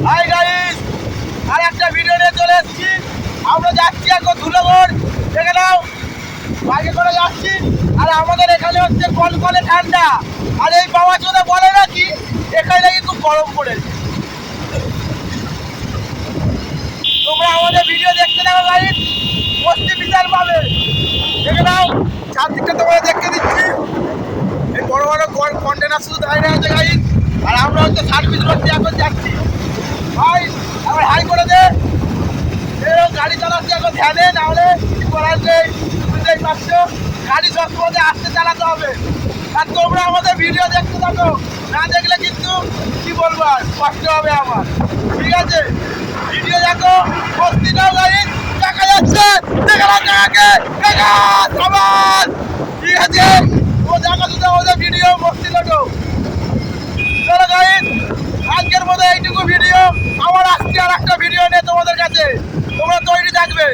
Hi guys, আর একটা video নিয়ে চলে এসেছি। আমরা যাচ্ছি এখন ধুলোগড়, দেখে নাও বাইকে করে যাচ্ছি। আর আমাদের এখানে হচ্ছে কলকলে ঠান্ডা, আর এই বাবা চোদা বলে নাকি এখানে নাকি খুব গরম পড়েছে। তোমরা আমাদের ভিডিও দেখতে থাকো গাইস, মস্তি বিশাল পাবে। দেখে নাও চারদিকটা তোমরা দেখতে দিচ্ছি। এই বড় বড় কন্টেনার শুধু দাঁড়িয়ে আছে গাইস, আর আমরা হচ্ছে সার্ভিস করতে এখন যাচ্ছি। ভাই আবার হাই করে দে, এরকম গাড়ি চালাচ্ছি এখন ধ্যানে, নাহলে কিছু করার নেই। বুঝতেই পারছো, গাড়ি সবসময় আস্তে চালাতে হবে। আর তোমরা আমাদের ভিডিও দেখতে থাকো, না দেখলে কিন্তু কি বলবো আর কষ্ট হবে আমার। ঠিক আছে, ভিডিও দেখো, মস্তি নাও গাড়ি দেখা যাচ্ছে, দেখা যাচ্ছে সবার। ঠিক আছে, ও দেখা শুধু আমাদের ভিডিও মস্তি দেখো। চলো গাইস, আজকের মতো এইটুকু ভিডিও। আবার আসছি আর একটা ভিডিও নিয়ে তোমাদের কাছে, তোমরা তৈরি থাকবে।